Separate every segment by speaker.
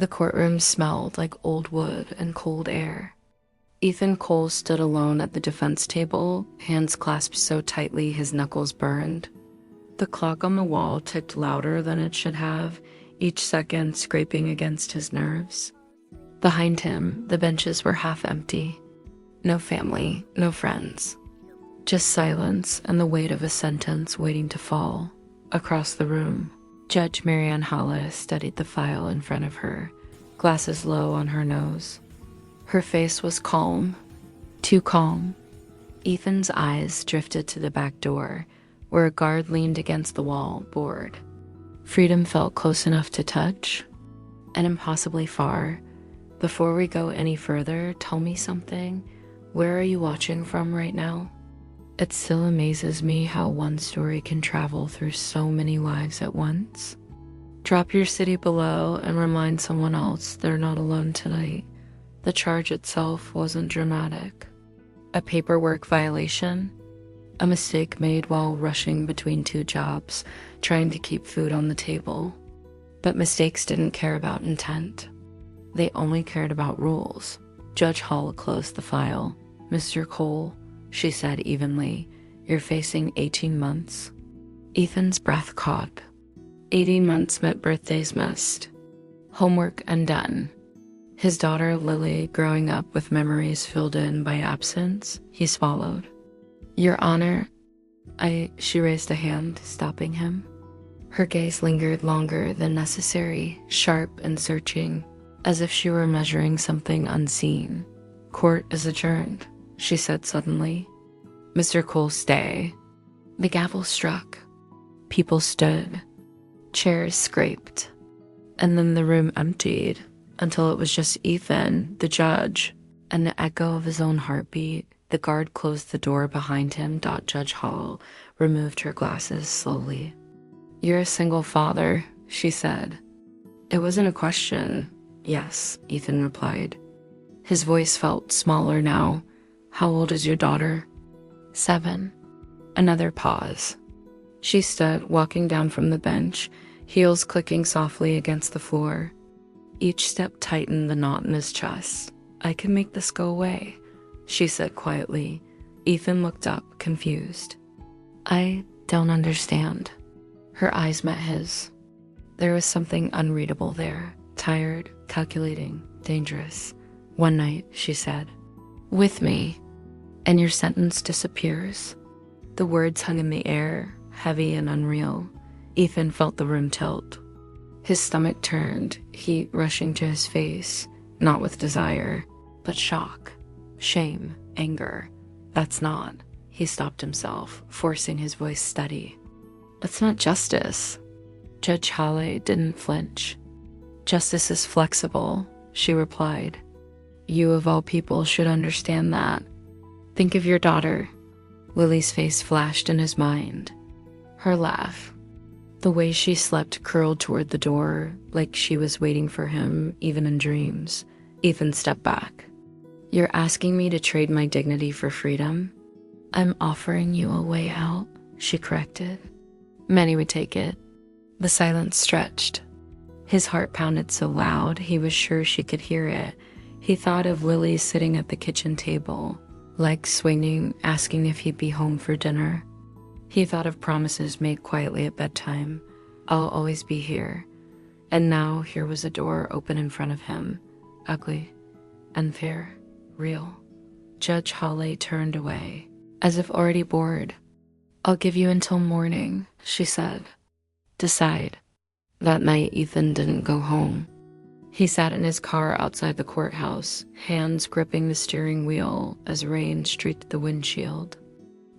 Speaker 1: The courtroom smelled like old wood and cold air. Ethan Cole stood alone at the defense table, hands clasped so tightly his knuckles burned. The clock on the wall ticked louder than it should have, each second scraping against his nerves. Behind him, the benches were half empty. No family, no friends. Just silence and the weight of a sentence waiting to fall. Across the room, Judge Marianne Hollis studied the file in front of her, glasses low on her nose. Her face was calm, too calm. Ethan's eyes drifted to the back door, where a guard leaned against the wall, bored. Freedom felt close enough to touch, and impossibly far. Before we go any further, tell me something. Where are you watching from right now? It still amazes me how one story can travel through so many lives at once. Drop your city below and remind someone else they're not alone tonight. The charge itself wasn't dramatic. A paperwork violation, a mistake made while rushing between two jobs, trying to keep food on the table. But mistakes didn't care about intent. They only cared about rules. Judge Hall closed the file. "Mr. Cole," she said evenly, "you're facing 18 months. Ethan's breath caught. 18 months meant birthdays missed. Homework undone. His daughter Lily growing up with memories filled in by absence. He swallowed. "Your Honor," she raised a hand, stopping him. Her gaze lingered longer than necessary, sharp and searching, as if she were measuring something unseen. "Court is adjourned," she said suddenly. "Mr. Cole, stay." The gavel struck. People stood. Chairs scraped. And then the room emptied until it was just Ethan, the judge, and the echo of his own heartbeat. The guard closed the door behind him. Judge Hall removed her glasses slowly. "You're a single father," she said. It wasn't a question. "Yes," Ethan replied. His voice felt smaller now. "How old is your daughter?" 7. Another pause. She stood, walking down from the bench, heels clicking softly against the floor. Each step tightened the knot in his chest. "I can make this go away," she said quietly. Ethan looked up, confused. "I don't understand." Her eyes met his. There was something unreadable there. Tired, calculating, dangerous. "One night," she said, "with me, and your sentence disappears." The words hung in the air, heavy and unreal. Ethan felt the room tilt. His stomach turned, heat rushing to his face, not with desire, but shock, shame, anger. "That's not." He stopped himself, forcing his voice steady. "That's not justice." Judge Halle didn't flinch. "Justice is flexible," she replied. "You of all people should understand that. Think of your daughter." Lily's face flashed in his mind. Her laugh. The way she slept curled toward the door, like she was waiting for him, even in dreams. Ethan stepped back. "You're asking me to trade my dignity for freedom?" "I'm offering you a way out," she corrected. Many would take it. The silence stretched. His heart pounded so loud he was sure she could hear it. He thought of Lily sitting at the kitchen table, legs swinging, asking if he'd be home for dinner. He thought of promises made quietly at bedtime. "I'll always be here." And now here was a door open in front of him. Ugly, unfair, real. Judge Halle turned away, as if already bored. "I'll give you until morning," she said. "Decide." That night, Ethan didn't go home. He sat in his car outside the courthouse, hands gripping the steering wheel as rain streaked the windshield.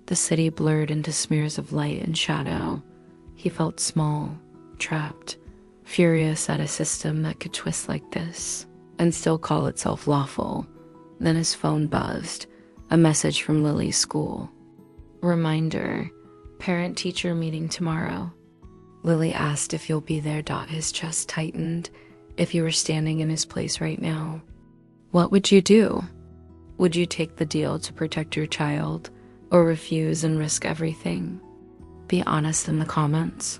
Speaker 1: The city blurred into smears of light and shadow. He felt small, trapped, furious at a system that could twist like this and still call itself lawful. Then his phone buzzed, a message from Lily's school. Reminder, parent-teacher meeting tomorrow. Lily asked if you'll be there. His chest tightened. If you were standing in his place right now, what would you do? Would you take the deal to protect your child, or refuse and risk everything? Be honest in the comments.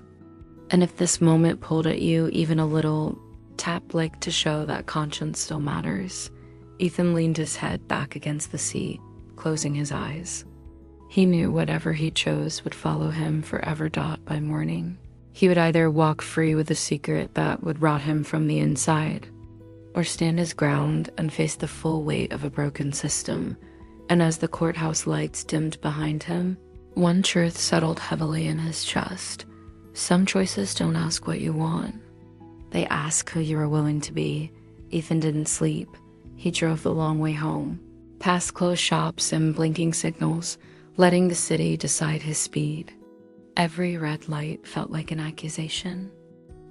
Speaker 1: And if this moment pulled at you even a little, tap like to show that conscience still matters. Ethan leaned his head back against the seat, closing his eyes. He knew whatever he chose would follow him forever. By morning, he would either walk free with a secret that would rot him from the inside, or stand his ground and face the full weight of a broken system. And as the courthouse lights dimmed behind him, one truth settled heavily in his chest. Some choices don't ask what you want. They ask who you are willing to be. Ethan didn't sleep. He drove the long way home, past closed shops and blinking signals, letting the city decide his speed. Every red light felt like an accusation.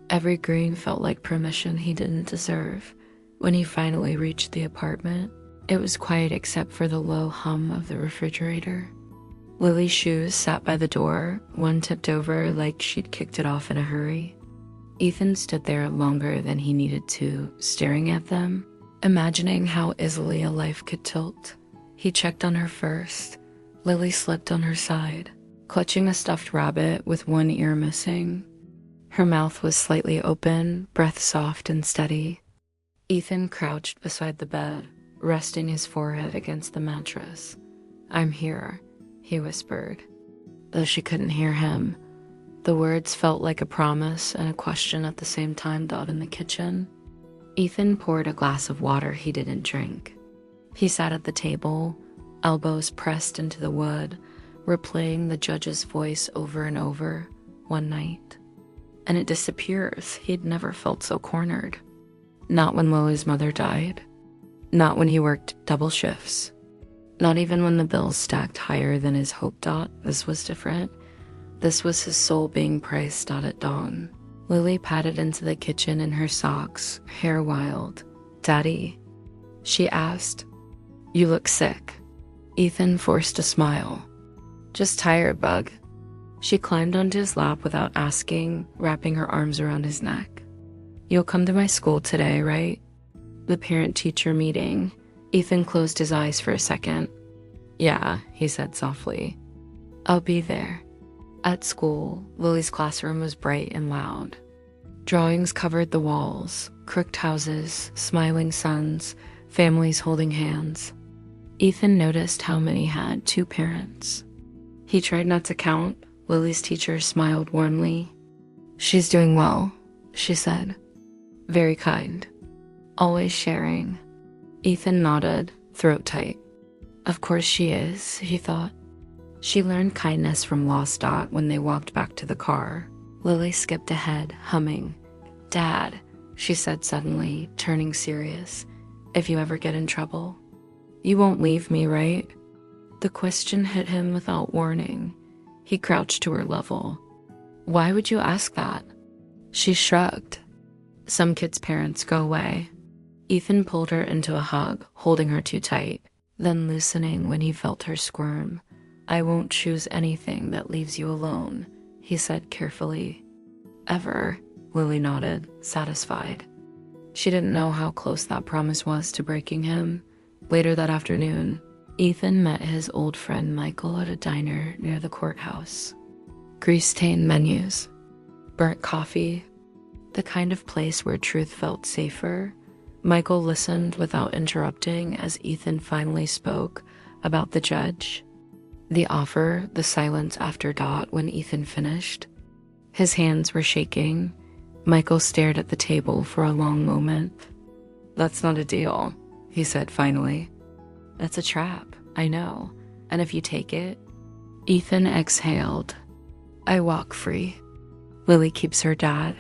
Speaker 1: Every green felt like permission he didn't deserve. When he finally reached the apartment, it was quiet except for the low hum of the refrigerator. Lily's shoes sat by the door, one tipped over like she'd kicked it off in a hurry. Ethan stood there longer than he needed to, staring at them, imagining how easily a life could tilt. He checked on her first. Lily slipped on her side, clutching a stuffed rabbit with one ear missing. Her mouth was slightly open, breath soft and steady. Ethan crouched beside the bed, resting his forehead against the mattress. "I'm here," he whispered. Though she couldn't hear him, the words felt like a promise and a question at the same time. In the kitchen, Ethan poured a glass of water he didn't drink. He sat at the table, elbows pressed into the wood, replaying the judge's voice over and over. One night, and it disappears. He'd never felt so cornered. Not when Lily's mother died. Not when he worked double shifts. Not even when the bills stacked higher than his hope. This was different. This was his soul being priced out at dawn. Lily padded into the kitchen in her socks, hair wild. "Daddy?" she asked. "You look sick." Ethan forced a smile. "Just tired, bug." She climbed onto his lap without asking, wrapping her arms around his neck. "You'll come to my school today, right?" The parent-teacher meeting. Ethan closed his eyes for a second. "Yeah," he said softly. "I'll be there." At school, Lily's classroom was bright and loud. Drawings covered the walls, crooked houses, smiling suns, families holding hands. Ethan noticed how many had two parents. He tried not to count. Lily's teacher smiled warmly. "She's doing well," she said. "Very kind. Always sharing." Ethan nodded, throat tight. Of course she is, he thought. She learned kindness from Lost Dot when they walked back to the car. Lily skipped ahead, humming. "Dad," she said suddenly, turning serious, "if you ever get in trouble, you won't leave me, right?" The question hit him without warning. He crouched to her level. "Why would you ask that?" She shrugged. "Some kids' parents go away." Ethan pulled her into a hug, holding her too tight, then loosening when he felt her squirm. "I won't choose anything that leaves you alone," he said carefully. "Ever," Lily nodded, satisfied. She didn't know how close that promise was to breaking him. Later that afternoon, Ethan met his old friend Michael at a diner near the courthouse. Grease-stained menus, burnt coffee, the kind of place where truth felt safer. Michael listened without interrupting as Ethan finally spoke about the judge. The offer, the silence after Dot when Ethan finished. His hands were shaking. Michael stared at the table for a long moment. "That's not a deal," he said finally. "That's a trap, I know. And if you take it..." Ethan exhaled. "I walk free. Lily keeps her dad."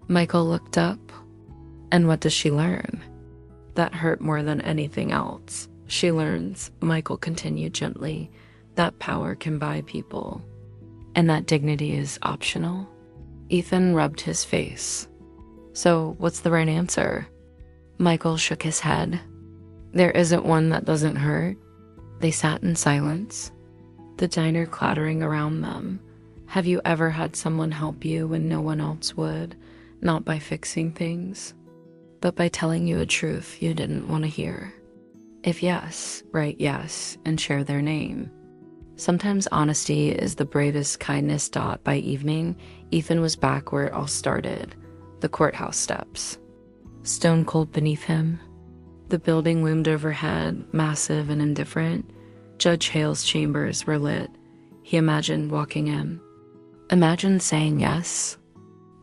Speaker 1: Michael looked up. "And what does she learn?" "That hurt more than anything else. She learns," Michael continued gently, "that power can buy people. And that dignity is optional." Ethan rubbed his face. "So what's the right answer?" Michael shook his head. "There isn't one that doesn't hurt." They sat in silence, the diner clattering around them. Have you ever had someone help you when no one else would? Not by fixing things, but by telling you a truth you didn't want to hear. If yes, write yes and share their name. Sometimes honesty is the bravest kindness. By evening, Ethan was back where it all started, the courthouse steps. stone cold beneath him. The building loomed overhead, massive and indifferent. Judge Hale's chambers were lit. He imagined walking in. Imagined saying yes.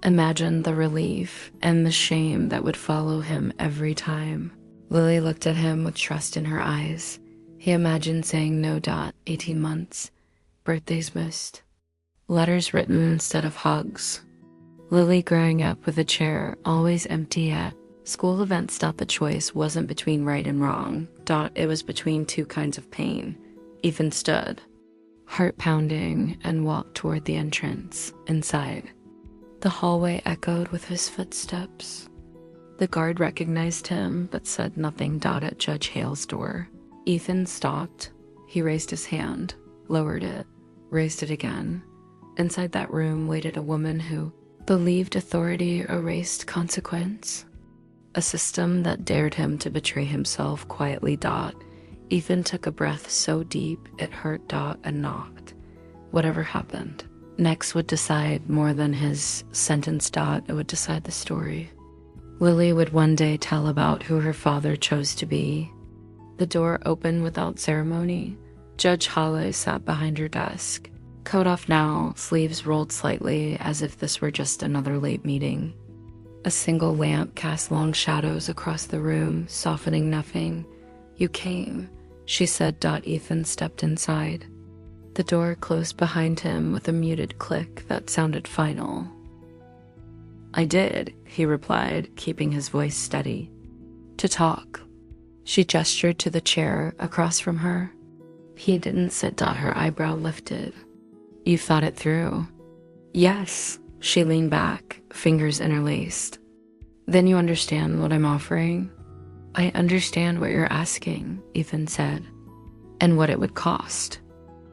Speaker 1: Imagined the relief and the shame that would follow him every time. Lily looked at him with trust in her eyes. He imagined saying no. 18 months. Birthdays missed. Letters written instead of hugs. Lily growing up with a chair always empty at school events. The choice wasn't between right and wrong. It was between two kinds of pain. Ethan stood, heart pounding, and walked toward the entrance. Inside, the hallway echoed with his footsteps. The guard recognized him, but said nothing. At Judge Hale's door, Ethan stopped. He raised his hand, lowered it, raised it again. Inside that room waited a woman who believed authority erased consequence. A system that dared him to betray himself quietly. Ethan took a breath so deep it hurt. And knocked. Whatever happened next would decide more than his sentence. It would decide the story. Lily would one day tell about who her father chose to be. The door opened without ceremony. Judge Hale sat behind her desk, coat off now, sleeves rolled slightly as if this were just another late meeting. A single lamp cast long shadows across the room, softening nothing. "You came," she said. Ethan stepped inside. The door closed behind him with a muted click that sounded final. "I did," he replied, keeping his voice steady. "To talk." She gestured to the chair across from her. He didn't sit. Her eyebrow lifted. "You thought it through?" "Yes." She leaned back, fingers interlaced. "Then you understand what I'm offering?" "I understand what you're asking," Ethan said. "And what it would cost."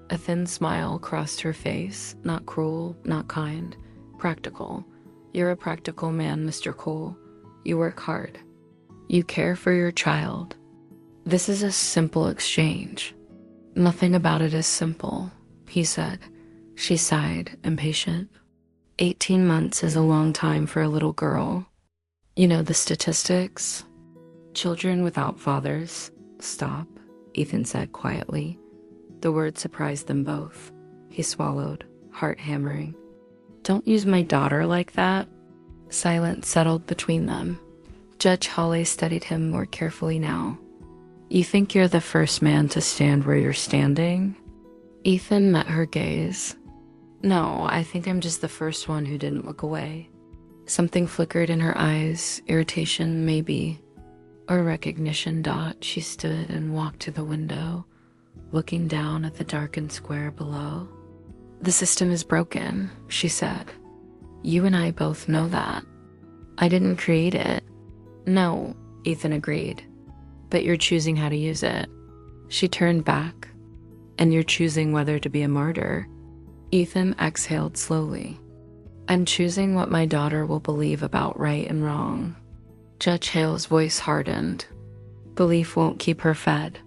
Speaker 1: A thin smile crossed her face, not cruel, not kind, practical. "You're a practical man, Mr. Cole. You work hard. You care for your child. This is a simple exchange." "Nothing about it is simple," he said. She sighed, impatient. 18 months is a long time for a little girl. You know the statistics? Children without fathers. Stop, Ethan said quietly. The word surprised them both. He swallowed, heart hammering. "Don't use my daughter like that." Silence settled between them. Judge Hale studied him more carefully now. "You think you're the first man to stand where you're standing?" Ethan met her gaze. "No, I think I'm just the first one who didn't look away." Something flickered in her eyes, irritation maybe, or recognition. She stood and walked to the window, looking down at the darkened square below. "The system is broken," she said. "You and I both know that. I didn't create it." "No," Ethan agreed. "But you're choosing how to use it." She turned back. "And you're choosing whether to be a martyr." Ethan exhaled slowly. "I'm choosing what my daughter will believe about right and wrong." Judge Hale's voice hardened. "Belief won't keep her fed."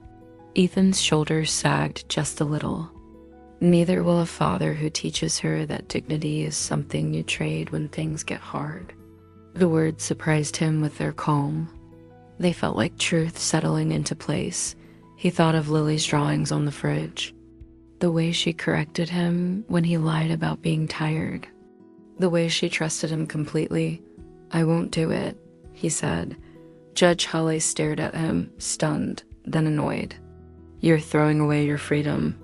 Speaker 1: Ethan's shoulders sagged just a little. "Neither will a father who teaches her that dignity is something you trade when things get hard." The words surprised him with their calm. They felt like truth settling into place. He thought of Lily's drawings on the fridge. The way she corrected him when he lied about being tired. The way she trusted him completely. "I won't do it," he said. Judge Hale stared at him, stunned, then annoyed. "You're throwing away your freedom."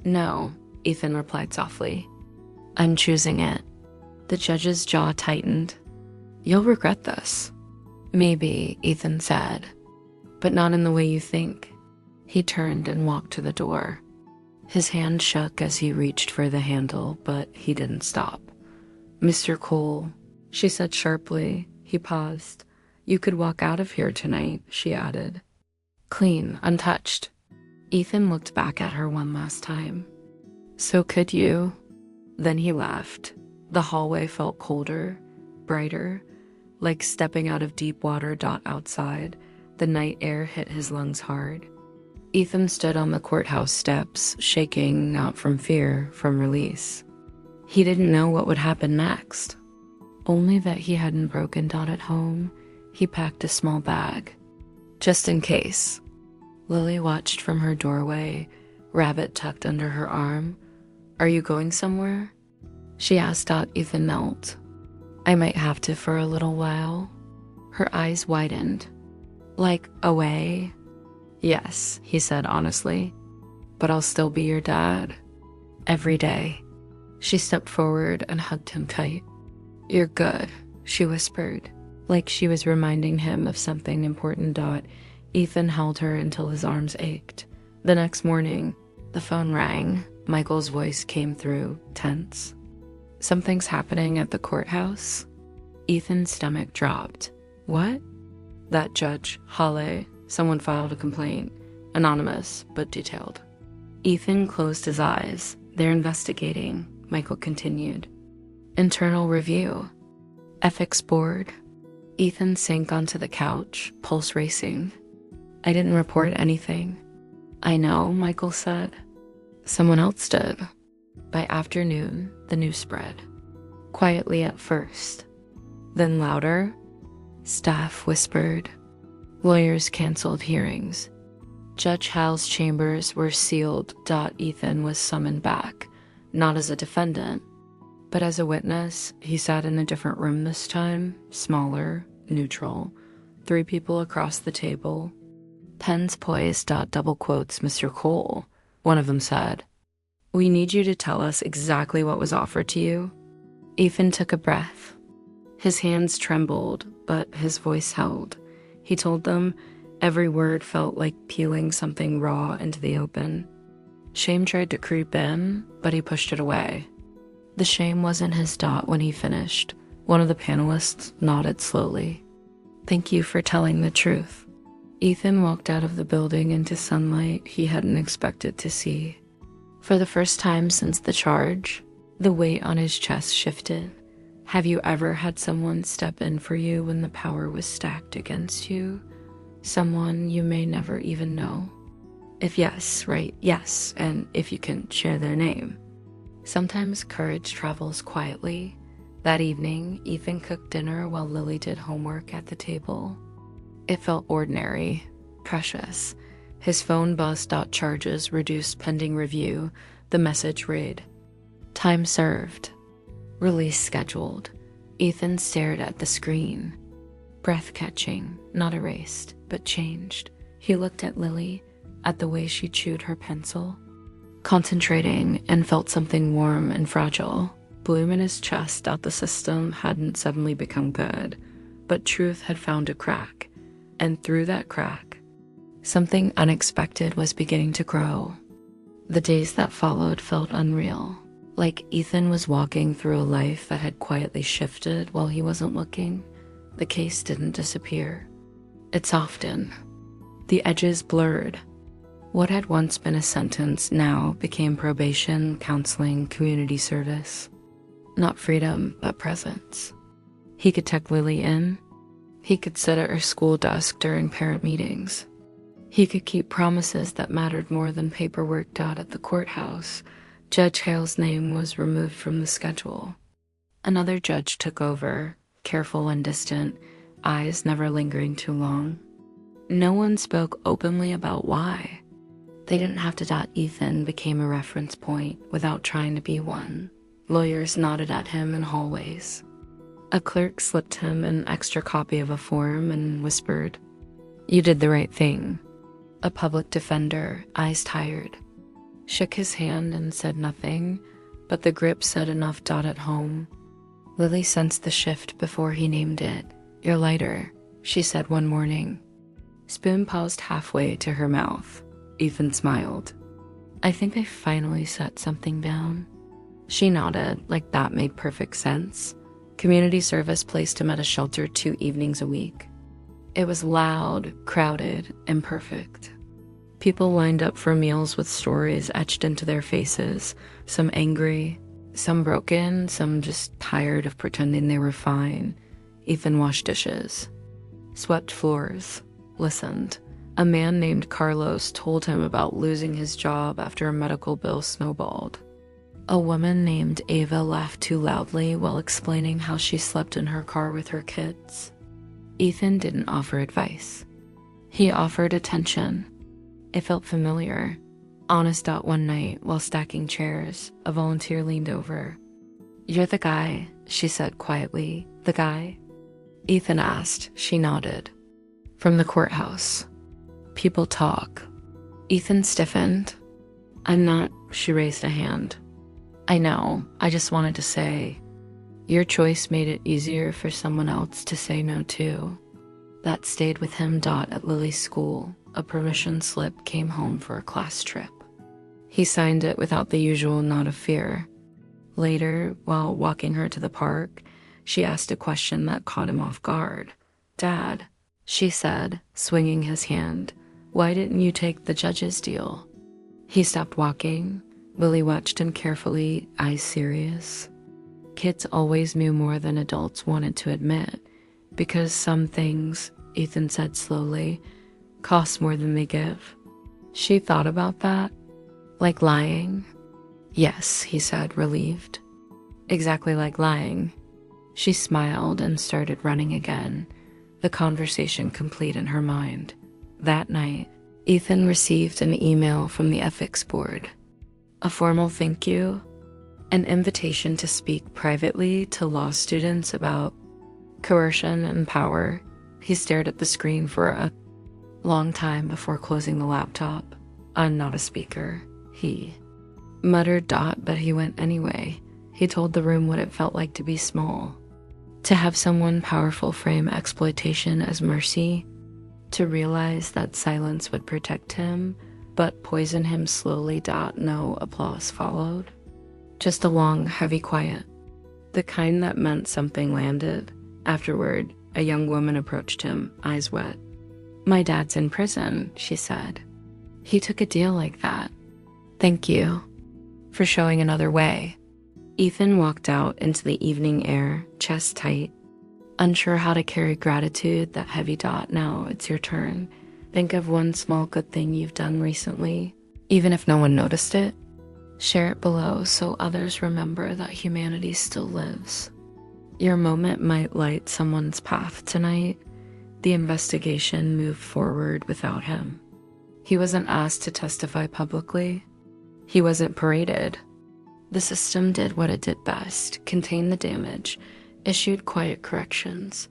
Speaker 1: "No," Ethan replied softly. "I'm choosing it." The judge's jaw tightened. "You'll regret this." "Maybe," Ethan said, "but not in the way you think." He turned and walked to the door. His hand shook as he reached for the handle, but he didn't stop. "Mr. Cole," she said sharply. He paused. "You could walk out of here tonight," she added. "Clean, untouched." Ethan looked back at her one last time. "So could you?" Then he laughed. The hallway felt colder, brighter, like stepping out of deep water. Outside, the night air hit his lungs hard. Ethan stood on the courthouse steps, shaking, not from fear, from release. He didn't know what would happen next. Only that he hadn't broken down at home. He packed a small bag. Just in case. Lily watched from her doorway, rabbit tucked under her arm. Are you going somewhere? She asked out Ethan knelt. I might have to for a little while. Her eyes widened. Like, away? Yes, he said honestly. But I'll still be your dad. Every day. She stepped forward and hugged him tight. You're good, she whispered, like she was reminding him of something important. Ethan held her until his arms ached. The next morning, the phone rang. Michael's voice came through, tense. Something's happening at the courthouse? Ethan's stomach dropped. What? That judge, Halle, someone filed a complaint. Anonymous, but detailed. Ethan closed his eyes. They're investigating, Michael continued. Internal review. Ethics board. Ethan sank onto the couch, pulse racing. I didn't report anything. I know, Michael said. Someone else did. By afternoon, the news spread. Quietly at first. Then louder. Staff whispered. Lawyers canceled hearings. Judge Hal's chambers were sealed. Ethan was summoned back, not as a defendant, but as a witness. He sat in a different room this time, smaller, neutral, 3 people across the table. Pens poised. Double quotes, Mr. Cole, one of them said. We need you to tell us exactly what was offered to you. Ethan took a breath. His hands trembled, but his voice held. He told them. Every word felt like peeling something raw into the open. Shame tried to creep in, but he pushed it away. The shame wasn't his. When he finished, one of the panelists nodded slowly. Thank you for telling the truth. Ethan walked out of the building into sunlight he hadn't expected to see. For the first time since the charge, the weight on his chest shifted. Have you ever had someone step in for you when the power was stacked against you? Someone you may never even know? If yes, right, yes, and if you can share their name. Sometimes courage travels quietly. That evening, Ethan cooked dinner while Lily did homework at the table. It felt ordinary, precious. His phone buzzed. Charges reduced pending review. The message read, time served. Release scheduled. Ethan stared at the screen. Breath-catching, not erased, but changed. He looked at Lily, at the way she chewed her pencil. Concentrating, and felt something warm and fragile bloom in his chest. The system hadn't suddenly become good, but truth had found a crack. And through that crack, something unexpected was beginning to grow. The days that followed felt unreal, like Ethan was walking through a life that had quietly shifted while he wasn't looking. The case didn't disappear. It softened. The edges blurred. What had once been a sentence now became probation, counseling, community service. Not freedom, but presence. He could tuck Lily in. He could sit at her school desk during parent meetings. He could keep promises that mattered more than paperwork. At the courthouse, Judge Hale's name was removed from the schedule. Another judge took over, careful and distant, eyes never lingering too long. No one spoke openly about why. They didn't have to. Ethan became a reference point without trying to be one. Lawyers nodded at him in hallways. A clerk slipped him an extra copy of a form and whispered, "You did the right thing." A public defender, eyes tired, shook his hand and said nothing, but the grip said enough. At home, Lily sensed the shift before he named it. "You're lighter," she said one morning. Spoon paused halfway to her mouth. Ethan smiled. "I think I finally set something down." She nodded, like that made perfect sense. Community service placed him at a shelter 2 evenings a week. It was loud, crowded, imperfect. People lined up for meals with stories etched into their faces, some angry, some broken, some just tired of pretending they were fine. Ethan washed dishes, swept floors, listened. A man named Carlos told him about losing his job after a medical bill snowballed. A woman named Ava laughed too loudly while explaining how she slept in her car with her kids. Ethan didn't offer advice. He offered attention. It felt familiar. Honest. One night, while stacking chairs, a volunteer leaned over. "You're the guy," she said quietly. "The guy?" Ethan asked. She nodded. "From the courthouse. People talk." Ethan stiffened. "I'm not," she raised a hand. "I know. I just wanted to say, your choice made it easier for someone else to say no too." That stayed with him. At Lily's school, a permission slip came home for a class trip. He signed it without the usual nod of fear. Later, while walking her to the park, she asked a question that caught him off guard. "Dad," she said, swinging his hand, "why didn't you take the judge's deal?" He stopped walking. Lily watched him carefully, eyes serious. Kids always knew more than adults wanted to admit, because some things, Ethan said slowly, cost more than they give. She thought about that. Like lying? "Yes," he said, relieved. "Exactly like lying." She smiled and started running again, the conversation complete in her mind. That night, Ethan received an email from the ethics board. A formal thank you, an invitation to speak privately to law students about coercion and power. He stared at the screen for a long time before closing the laptop. "I'm not a speaker," he muttered. But he went anyway. He told the room what it felt like to be small, to have someone powerful frame exploitation as mercy, to realize that silence would protect him, but poison him slowly. No applause followed. Just a long, heavy quiet. The kind that meant something landed. Afterward, a young woman approached him, eyes wet. "My dad's in prison," she said. "He took a deal like that. Thank you for showing another way." Ethan walked out into the evening air, chest tight, unsure how to carry gratitude that heavy. "Now it's your turn. Think of one small good thing you've done recently, even if no one noticed it. Share it below so others remember that humanity still lives. Your moment might light someone's path tonight." The investigation moved forward without him. He wasn't asked to testify publicly. He wasn't paraded. The system did what it did best, contained the damage, issued quiet corrections,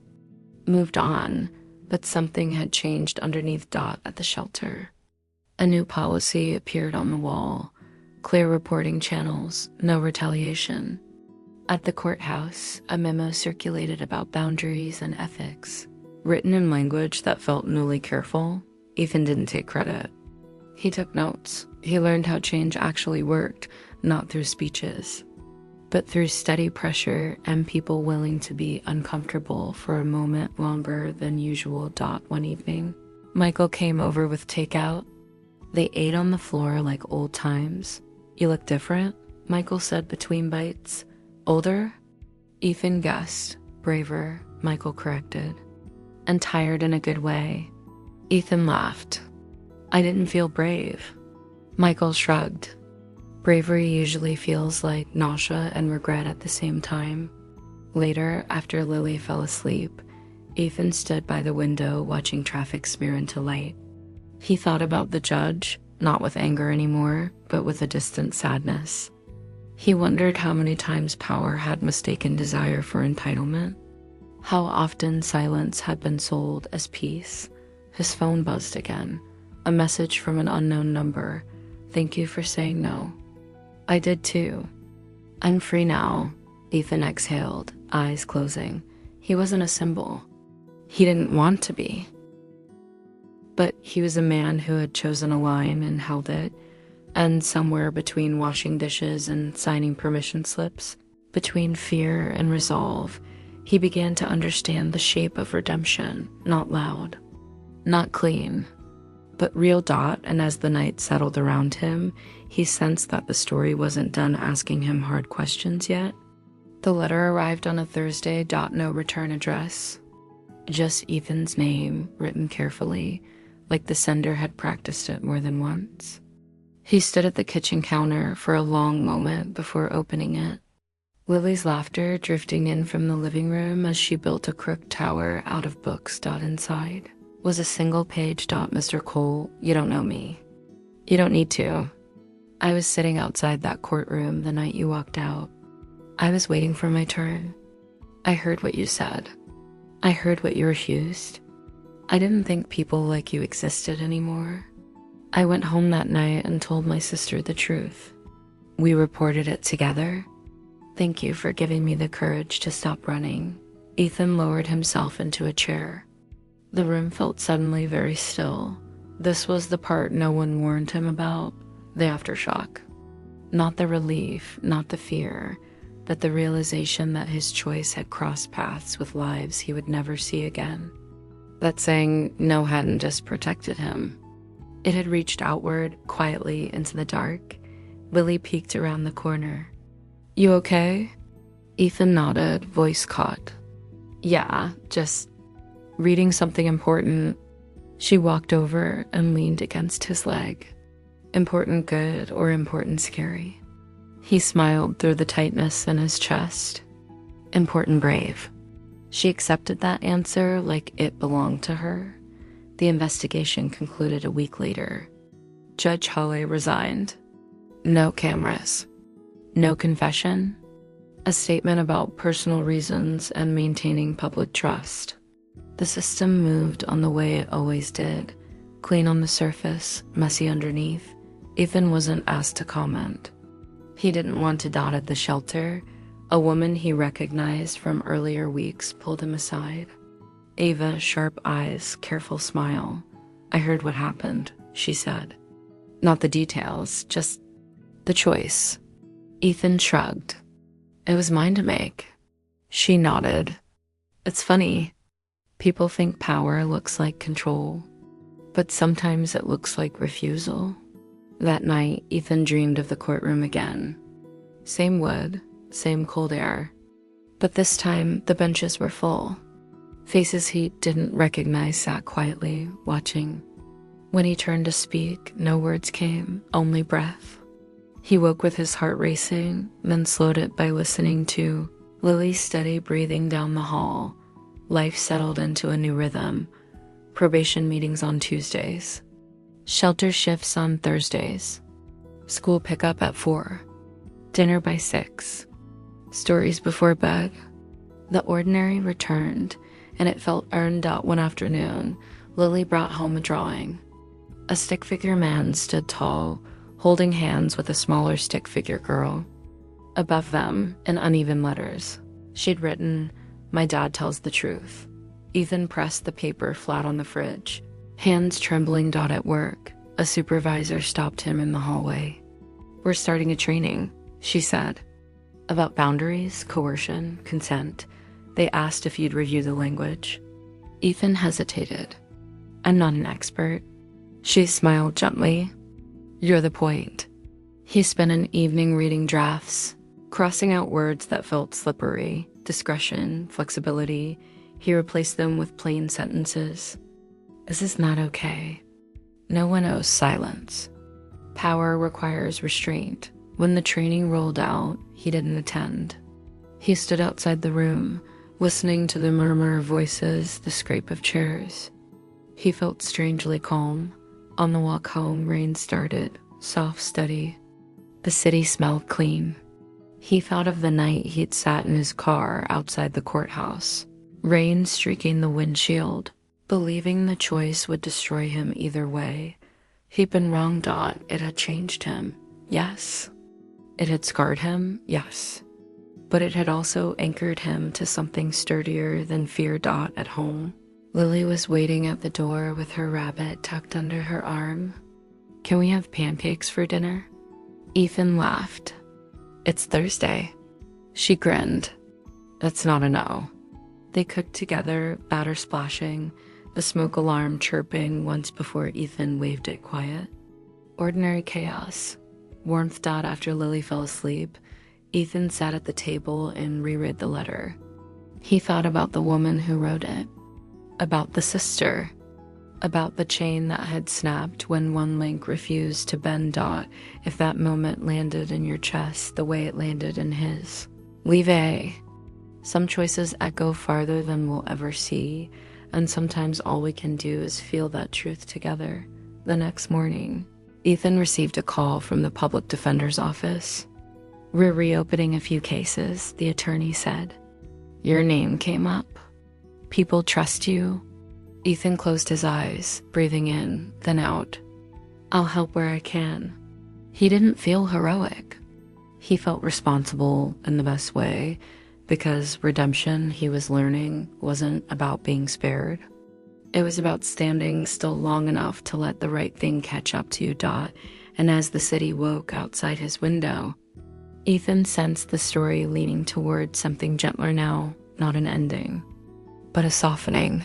Speaker 1: moved on, but something had changed underneath. At the shelter, a new policy appeared on the wall, clear reporting channels, no retaliation. At the courthouse, a memo circulated about boundaries and ethics, written in language that felt newly careful. Ethan didn't take credit. He took notes. He learned how change actually worked, not through speeches, but through steady pressure and people willing to be uncomfortable for a moment longer than usual. One evening, Michael came over with takeout. They ate on the floor like old times. "You look different," Michael said between bites. "Older?" Ethan guessed. "Braver," Michael corrected. "And tired in a good way." Ethan laughed. "I didn't feel brave." Michael shrugged. Bravery usually feels like nausea and regret at the same time. Later, after Lily fell asleep, Ethan stood by the window watching traffic smear into light. He thought about the judge, not with anger anymore, but with a distant sadness. He wondered how many times power had mistaken desire for entitlement, how often silence had been sold as peace. His phone buzzed again, a message from an unknown number. "Thank you for saying no." "I did too." "I'm free now," Ethan exhaled, eyes closing. He wasn't a symbol. He didn't want to be. But he was a man who had chosen a line and held it, and somewhere between washing dishes and signing permission slips, between fear and resolve, he began to understand the shape of redemption. Not loud, not clean, but real. And as the night settled around him, he sensed that the story wasn't done asking him hard questions yet. The letter arrived on a Thursday. No return address. Just Ethan's name, written carefully, like the sender had practiced it more than once. He stood at the kitchen counter for a long moment before opening it. Lily's laughter drifting in from the living room as she built a crooked tower out of books. Inside was a single page. Mr. Cole, you don't know me. You don't need to. I was sitting outside that courtroom the night you walked out. I was waiting for my turn. I heard what you said. I heard what you refused. I didn't think people like you existed anymore. I went home that night and told my sister the truth. We reported it together. Thank you for giving me the courage to stop running. Ethan lowered himself into a chair. The room felt suddenly very still. This was the part no one warned him about, the aftershock. Not the relief, not the fear, but the realization that his choice had crossed paths with lives he would never see again. That saying no hadn't just protected him. It had reached outward, quietly into the dark. Lily peeked around the corner. You okay? Ethan nodded, voice caught. Yeah, just reading something important. She walked over and leaned against his leg. Important good or important scary? He smiled through the tightness in his chest. Important brave. She accepted that answer like it belonged to her. The investigation concluded a week later. Judge Hulley resigned. No cameras. No confession. A statement about personal reasons and maintaining public trust. The system moved on the way it always did. Clean on the surface, messy underneath. Ethan wasn't asked to comment. He didn't want to dot at the shelter. A woman he recognized from earlier weeks pulled him aside. Ava, sharp eyes, careful smile. I heard what happened, she said. Not the details, just the choice. Ethan shrugged. It was mine to make. She nodded. It's funny. People think power looks like control, but sometimes it looks like refusal. That night, Ethan dreamed of the courtroom again. Same wood, same cold air. But this time, the benches were full. Faces he didn't recognize sat quietly, watching. When he turned to speak, no words came, only breath. He woke with his heart racing, then slowed it by listening to Lily's steady breathing down the hall. Life settled into a new rhythm. Probation meetings on Tuesdays. Shelter shifts on Thursdays. School pickup at 4. Dinner by 6. Stories before bed. The ordinary returned, and it felt earned. One afternoon, Lily brought home a drawing. A stick figure man stood tall, holding hands with a smaller stick figure girl. Above them, in uneven letters, she'd written, "My dad tells the truth." Ethan pressed the paper flat on the fridge, hands trembling. At work, a supervisor stopped him in the hallway. We're starting a training, she said. About boundaries, coercion, consent. They asked if you'd review the language. Ethan hesitated. I'm not an expert. She smiled gently. You're the point. He spent an evening reading drafts, crossing out words that felt slippery, discretion, flexibility. He replaced them with plain sentences. This is not okay. No one owes silence. Power requires restraint. When the training rolled out, he didn't attend. He stood outside the room, listening to the murmur of voices, the scrape of chairs. He felt strangely calm. On the walk home, rain started, soft, steady. The city smelled clean. He thought of the night he'd sat in his car outside the courthouse, rain streaking the windshield, believing the choice would destroy him either way. He'd been wrong. It had changed him, yes. It had scarred him, yes. But it had also anchored him to something sturdier than fear. At home, Lily was waiting at the door with her rabbit tucked under her arm. Can we have pancakes for dinner? Ethan laughed. It's Thursday. She grinned. That's not a no. They cooked together, batter splashing, the smoke alarm chirping once before Ethan waved it quiet. Ordinary chaos. Warmth. After Lily fell asleep, Ethan sat at the table and reread the letter. He thought about the woman who wrote it, about the sister, about the chain that had snapped when one link refused to bend. If that moment landed in your chest the way it landed in his, Leave A. Some choices echo farther than we'll ever see, and sometimes all we can do is feel that truth together. The next morning, Ethan received a call from the public defender's office. We're reopening a few cases, the attorney said. Your name came up. People trust you. Ethan closed his eyes, breathing in, then out. I'll help where I can. He didn't feel heroic. He felt responsible in the best way, because redemption, he was learning, wasn't about being spared. It was about standing still long enough to let the right thing catch up to you, Dot. And as the city woke outside his window, Ethan sensed the story leaning toward something gentler now, not an ending, but a softening,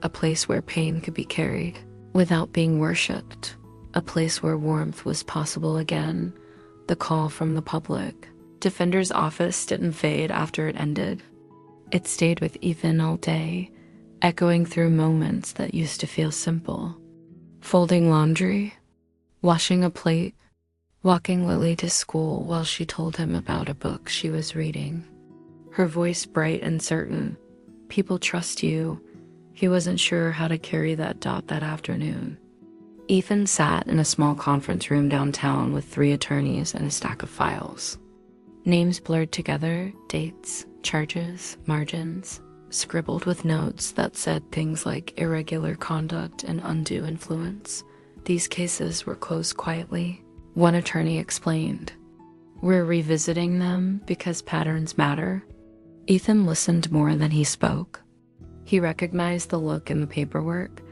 Speaker 1: a place where pain could be carried without being worshipped, a place where warmth was possible again. The call from the public defender's office didn't fade after it ended. It stayed with Ethan all day, echoing through moments that used to feel simple. Folding laundry, washing a plate, walking Lily to school while she told him about a book she was reading. Her voice bright and certain. People trust you. He wasn't sure how to carry that Dot that afternoon. Ethan sat in a small conference room downtown with 3 attorneys and a stack of files. Names blurred together, dates, charges, margins, scribbled with notes that said things like irregular conduct and undue influence. These cases were closed quietly. One attorney explained, We're revisiting them because patterns matter. Ethan listened more than he spoke. He recognized the look in the paperwork,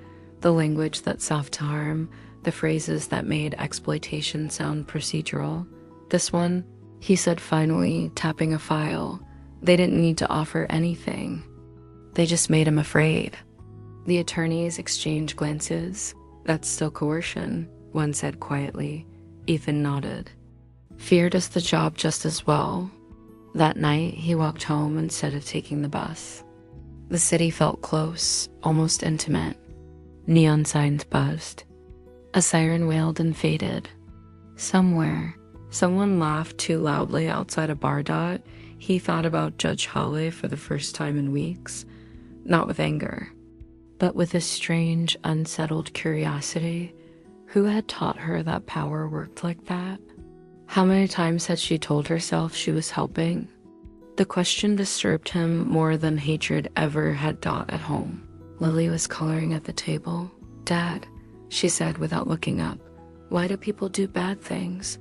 Speaker 1: the language that sought to harm, the phrases that made exploitation sound procedural. This one, he said finally, tapping a file. They didn't need to offer anything. They just made him afraid. The attorneys exchanged glances. That's still coercion, one said quietly. Ethan nodded. Fear does the job just as well. That night, he walked home instead of taking the bus. The city felt close, almost intimate. Neon signs buzzed. A siren wailed and faded. Somewhere, someone laughed too loudly outside a bar. Dot. He thought about Judge Holly for the first time in weeks, not with anger, but with a strange, unsettled curiosity. Who had taught her that power worked like that? How many times had she told herself she was helping? The question disturbed him more than hatred ever had. Dot at home. Lily was coloring at the table. Dad, she said without looking up, why do people do bad things?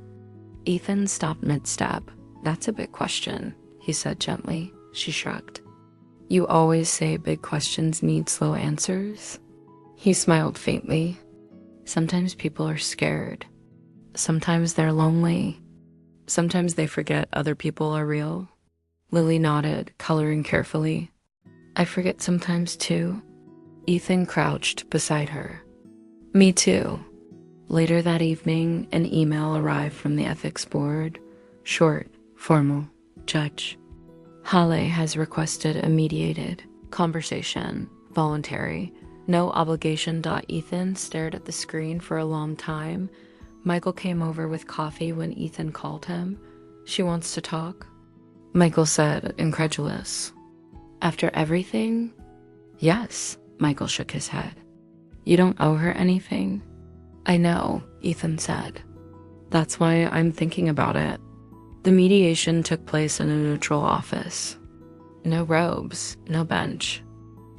Speaker 1: Ethan stopped mid-step. That's a big question, he said gently. She shrugged. You always say big questions need slow answers? He smiled faintly. Sometimes people are scared. Sometimes they're lonely. Sometimes they forget other people are real. Lily nodded, coloring carefully. I forget sometimes too. Ethan crouched beside her. Me too. Later that evening, an email arrived from the ethics board. Short, formal. Judge Halle has requested a mediated conversation, voluntary, no obligation. Ethan stared at the screen for a long time. Michael came over with coffee when Ethan called him. She wants to talk, Michael said, incredulous. After everything? Yes, Michael shook his head. You don't owe her anything? I know, Ethan said. That's why I'm thinking about it. The mediation took place in a neutral office. No robes, no bench.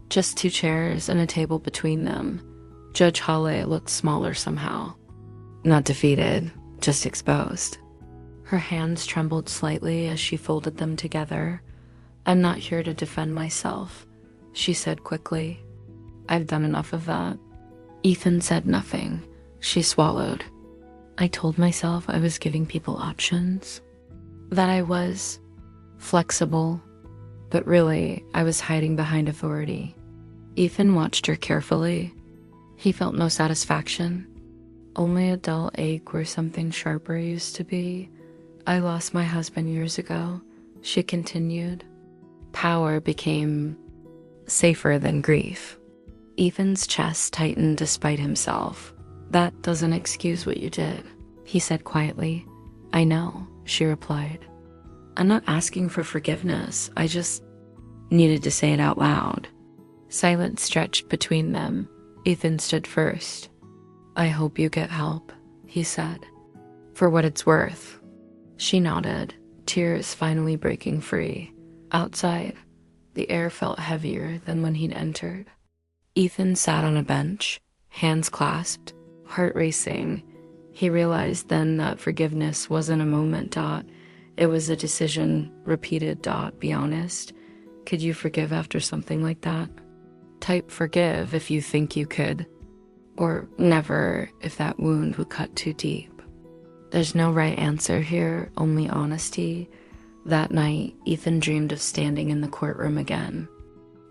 Speaker 1: Just 2 chairs and a table between them. Judge Halle looked smaller somehow. Not defeated, just exposed. Her hands trembled slightly as she folded them together. I'm not here to defend myself, she said quickly. I've done enough of that. Ethan said nothing. She swallowed. I told myself I was giving people options, that I was flexible, but really I was hiding behind authority. Ethan watched her carefully. He felt no satisfaction, only a dull ache where something sharper used to be. I lost my husband years ago, she continued. Power became safer than grief. Ethan's chest tightened despite himself. That doesn't excuse what you did, he said quietly. I know, she replied. I'm not asking for forgiveness. I just needed to say it out loud. Silence stretched between them. Ethan stood first. I hope you get help, he said. For what it's worth. She nodded, tears finally breaking free. Outside, the air felt heavier than when he'd entered. Ethan sat on a bench, hands clasped, heart racing. He realized then that forgiveness wasn't a moment. It was a decision repeated. Be honest. Could you forgive after something like that? Type forgive if you think you could. Or never if that wound would cut too deep. There's no right answer here, only honesty. That night, Ethan dreamed of standing in the courtroom again.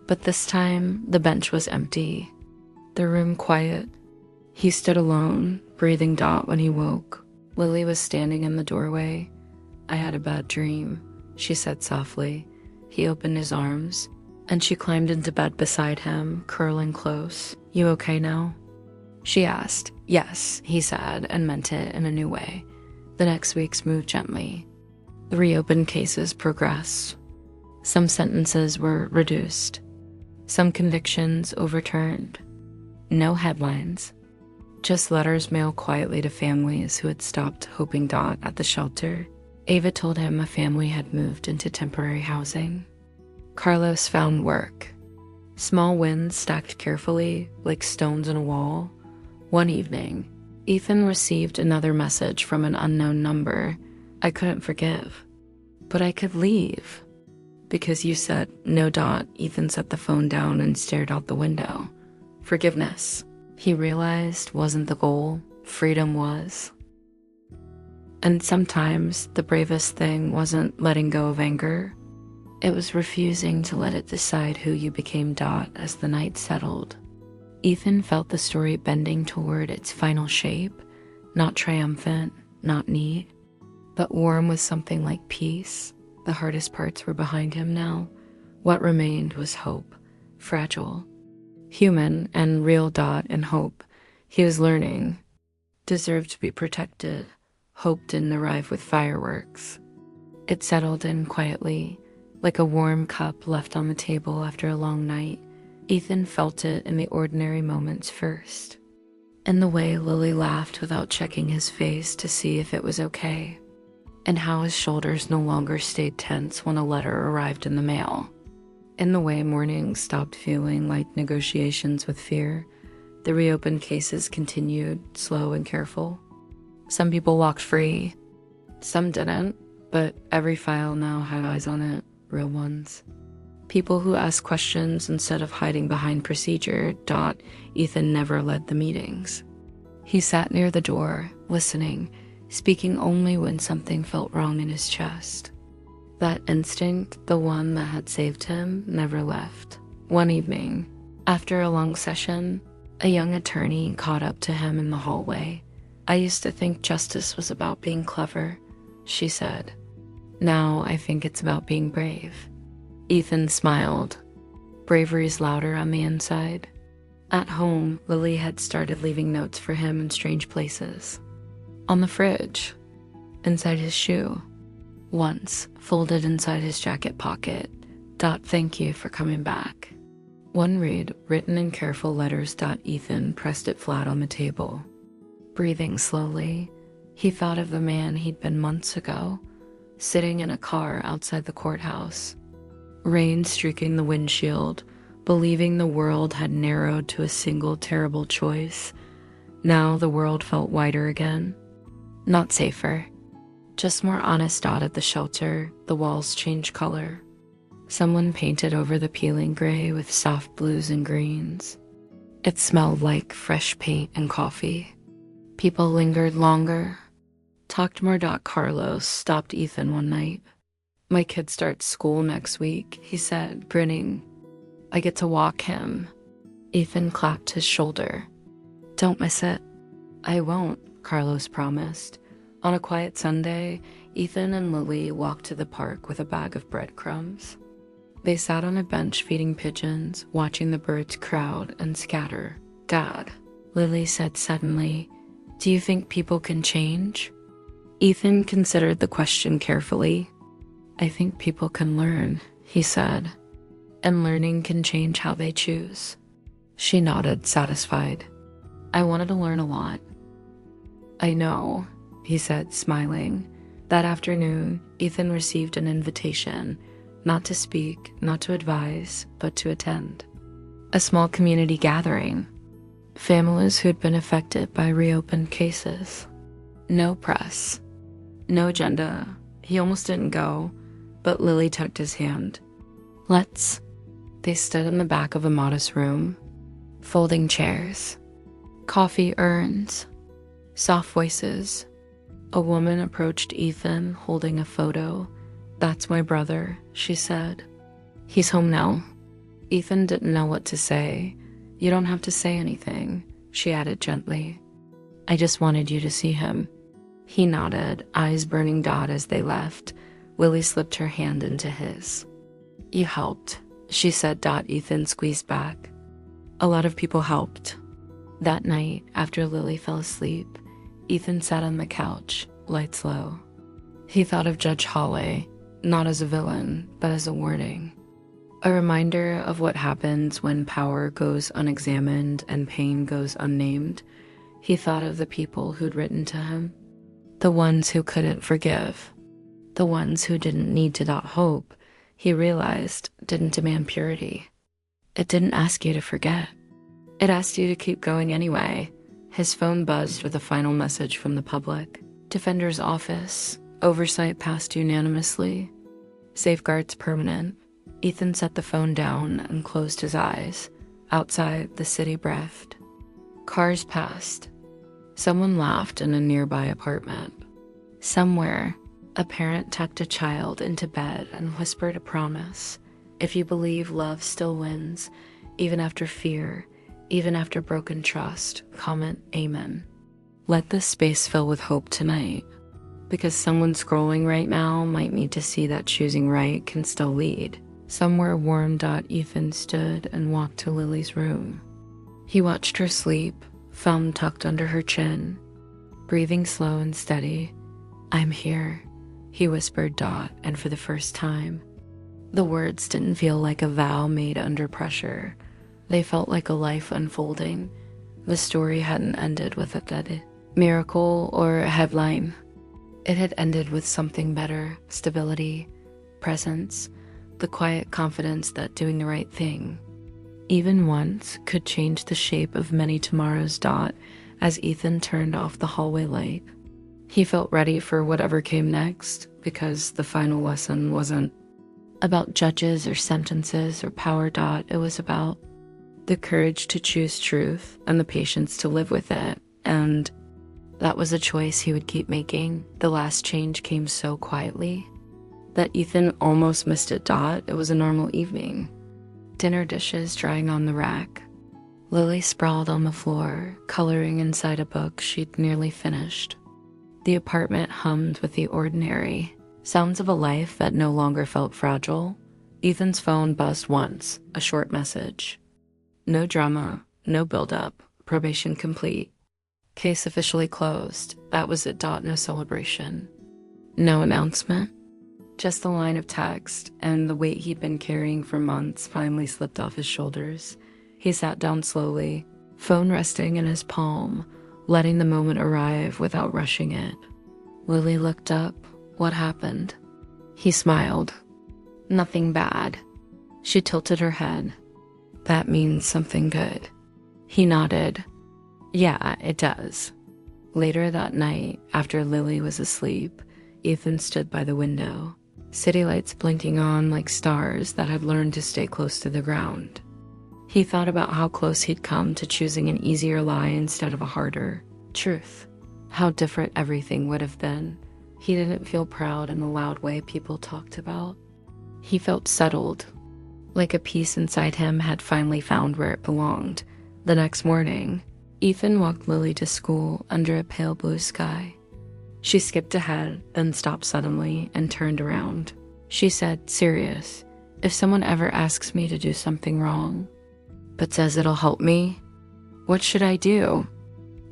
Speaker 1: But this time, the bench was empty. The room quiet. He stood alone, breathing. When he woke, Lily was standing in the doorway. I had a bad dream, she said softly. He opened his arms, and she climbed into bed beside him, curling close. You okay now? She asked. Yes, he said, and meant it in a new way. The next weeks moved gently. The reopened cases progressed. Some sentences were reduced. Some convictions overturned. No headlines. Just letters mailed quietly to families who had stopped hoping. At the shelter, Ava told him a family had moved into temporary housing. Carlos found work. Small wins stacked carefully, like stones in a wall. One evening, Ethan received another message from an unknown number. I couldn't forgive, but I could leave. Because you said no. Ethan set the phone down and stared out the window. Forgiveness, he realized, wasn't the goal. Freedom was. And sometimes the bravest thing wasn't letting go of anger. It was refusing to let it decide who you became. As the night settled, Ethan felt the story bending toward its final shape, not triumphant, not neat, but warm with something like peace. The hardest parts were behind him now. What remained was hope, fragile, human and real. And hope, he was learning, deserved to be protected. Hope didn't arrive with fireworks. It settled in quietly, like a warm cup left on the table after a long night. Ethan felt it in the ordinary moments first. In the way Lily laughed without checking his face to see if it was okay. And how his shoulders no longer stayed tense when a letter arrived in the mail. In the way mornings stopped feeling like negotiations with fear. The reopened cases continued, slow and careful. Some people walked free. Some didn't, but every file now had eyes on it, real ones. People who asked questions instead of hiding behind procedure. Ethan never led the meetings. He sat near the door, listening, speaking only when something felt wrong in his chest. That instinct, the one that had saved him, never left. One evening, after a long session, a young attorney caught up to him in the hallway. I used to think justice was about being clever, she said. Now I think it's about being brave. Ethan smiled. Bravery's louder on the inside. At home, Lily had started leaving notes for him in strange places. On the fridge, inside his shoe, once folded inside his jacket pocket. Thank you for coming back. One read, written in careful letters. Ethan pressed it flat on the table. Breathing slowly, he thought of the man he'd been months ago, sitting in a car outside the courthouse. Rain streaking the windshield, believing the world had narrowed to a single terrible choice. Now the world felt wider again. Not safer, just more honest. At the shelter, the walls changed color. Someone painted over the peeling gray with soft blues and greens. It smelled like fresh paint and coffee. People lingered longer, talked more. Carlos stopped Ethan one night. My kid starts school next week, he said, grinning. I get to walk him. Ethan clapped his shoulder. Don't miss it. I won't, Carlos promised. On a quiet Sunday, Ethan and Lily walked to the park with a bag of breadcrumbs. They sat on a bench feeding pigeons, watching the birds crowd and scatter. Dad, Lily said suddenly, do you think people can change? Ethan considered the question carefully. I think people can learn, he said, and learning can change how they choose. She nodded, satisfied. I wanted to learn a lot. I know, he said, smiling. That afternoon, Ethan received an invitation, not to speak, not to advise, but to attend. A small community gathering. Families who'd been affected by reopened cases. No press. No agenda. He almost didn't go, but Lily tugged his hand. Let's. They stood in the back of a modest room. Folding chairs. Coffee urns. Soft voices. A woman approached Ethan holding a photo. That's my brother, she said. He's home now. Ethan didn't know what to say. You don't have to say anything, she added gently. I just wanted you to see him. He nodded, eyes burning Dot as they left. Lily slipped her hand into his. You helped, she said. Ethan squeezed back. A lot of people helped. That night, after Lily fell asleep, Ethan sat on the couch, lights low. He thought of Judge Hawley, not as a villain, but as a warning. A reminder of what happens when power goes unexamined and pain goes unnamed. He thought of the people who'd written to him. The ones who couldn't forgive. The ones who didn't need to hope, he realized, didn't demand purity. It didn't ask you to forget. It asked you to keep going anyway. His phone buzzed with a final message from the public. Defender's office. Oversight passed unanimously. Safeguards permanent. Ethan set the phone down and closed his eyes. Outside, the city breathed. Cars passed. Someone laughed in a nearby apartment. Somewhere, a parent tucked a child into bed and whispered a promise. If you believe love still wins, even after fear, even after broken trust, comment Amen. Let this space fill with hope tonight, because someone scrolling right now might need to see that choosing right can still lead. Somewhere warm. Ethan stood and walked to Lily's room. He watched her sleep, thumb tucked under her chin, breathing slow and steady. I'm here, he whispered. And for the first time, the words didn't feel like a vow made under pressure. They felt like a life unfolding. The story hadn't ended with a dead miracle or a headline. It had ended with something better, stability, presence, the quiet confidence that doing the right thing, even once, could change the shape of many tomorrows. As Ethan turned off the hallway light, he felt ready for whatever came next, because the final lesson wasn't about judges or sentences or power. It was about the courage to choose truth and the patience to live with it, and that was a choice he would keep making. The last change came so quietly that Ethan almost missed it. It was a normal evening. Dinner dishes drying on the rack. Lily sprawled on the floor, coloring inside a book she'd nearly finished. The apartment hummed with the ordinary, sounds of a life that no longer felt fragile. Ethan's phone buzzed once, a short message. No drama, no build-up, probation complete. Case officially closed. That was it. No celebration. No announcement. Just the line of text, and the weight he'd been carrying for months finally slipped off his shoulders. He sat down slowly, phone resting in his palm, letting the moment arrive without rushing it. Lily looked up. What happened? He smiled. Nothing bad. She tilted her head. That means something good. He nodded. Yeah, it does. Later that night, after Lily was asleep, Ethan stood by the window, city lights blinking on like stars that had learned to stay close to the ground. He thought about how close he'd come to choosing an easier lie instead of a harder truth. How different everything would have been. He didn't feel proud in the loud way people talked about. He felt settled, like a piece inside him had finally found where it belonged. The next morning, Ethan walked Lily to school under a pale blue sky. She skipped ahead, then stopped suddenly and turned around. She said, serious, if someone ever asks me to do something wrong, but says it'll help me, what should I do?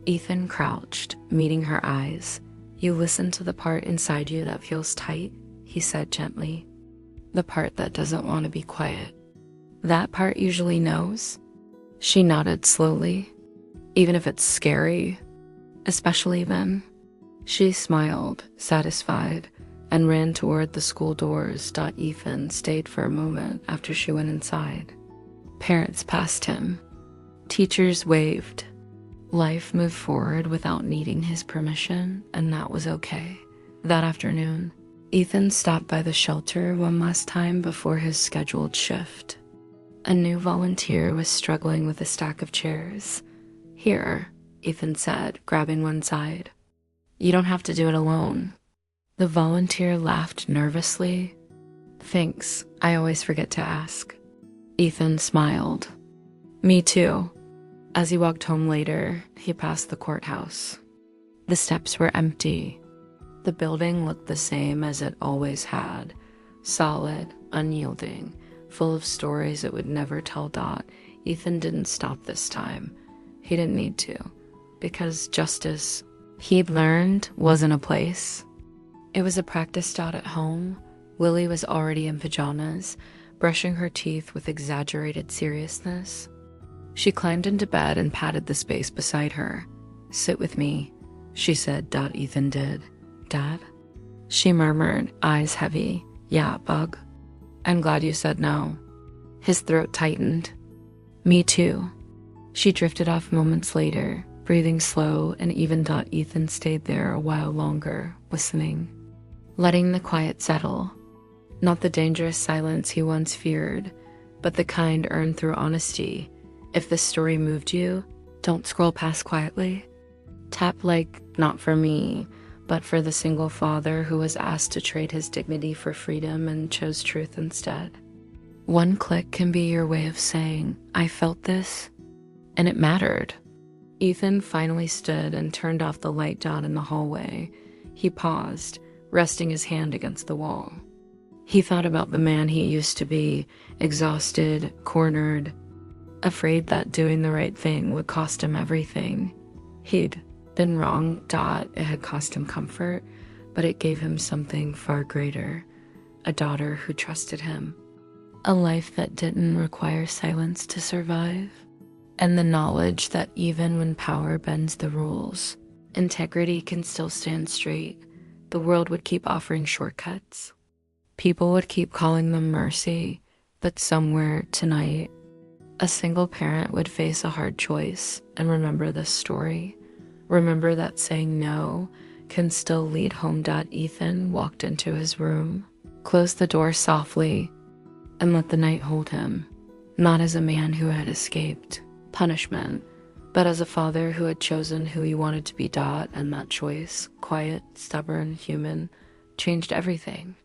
Speaker 1: Ethan crouched, meeting her eyes. You listen to the part inside you that feels tight, he said gently. The part that doesn't want to be quiet. That part usually knows. She nodded slowly. Even if it's scary. Especially then. She smiled, satisfied, and ran toward the school doors. Ethan stayed for a moment after she went inside. Parents passed him. Teachers waved. Life moved forward without needing his permission, and that was okay. That afternoon, Ethan stopped by the shelter one last time before his scheduled shift. A new volunteer was struggling with a stack of chairs. Here, Ethan said, grabbing one side. You don't have to do it alone. The volunteer laughed nervously. Thanks, I always forget to ask. Ethan smiled. Me too. As he walked home later, he passed the courthouse. The steps were empty. The building looked the same as it always had. Solid, unyielding, full of stories it would never tell. Ethan didn't stop this time. He didn't need to, because justice, he'd learned, wasn't a place. It was a practice at home. Willie was already in pajamas, brushing her teeth with exaggerated seriousness. She climbed into bed and patted the space beside her. Sit with me, she said. Ethan did. Dad? She murmured, eyes heavy. Yeah, bug. I'm glad you said no. His throat tightened. Me too. She drifted off moments later, breathing slow and even. Ethan stayed there a while longer, listening, letting the quiet settle. Not the dangerous silence he once feared, but the kind earned through honesty. If the story moved you, don't scroll past quietly. Tap like, not for me, but for the single father who was asked to trade his dignity for freedom and chose truth instead. One click can be your way of saying, I felt this, and it mattered. Ethan finally stood and turned off the light. In the hallway, he paused, resting his hand against the wall. He thought about the man he used to be, exhausted, cornered, afraid that doing the right thing would cost him everything. He'd been wrong. It had cost him comfort, but it gave him something far greater. A daughter who trusted him. A life that didn't require silence to survive. And the knowledge that even when power bends the rules, integrity can still stand straight. The world would keep offering shortcuts. People would keep calling them mercy, but somewhere tonight, a single parent would face a hard choice and remember this story. Remember that saying no can still lead home. Ethan walked into his room, closed the door softly, and let the night hold him, not as a man who had escaped punishment, but as a father who had chosen who he wanted to be. And that choice, quiet, stubborn, human, changed everything.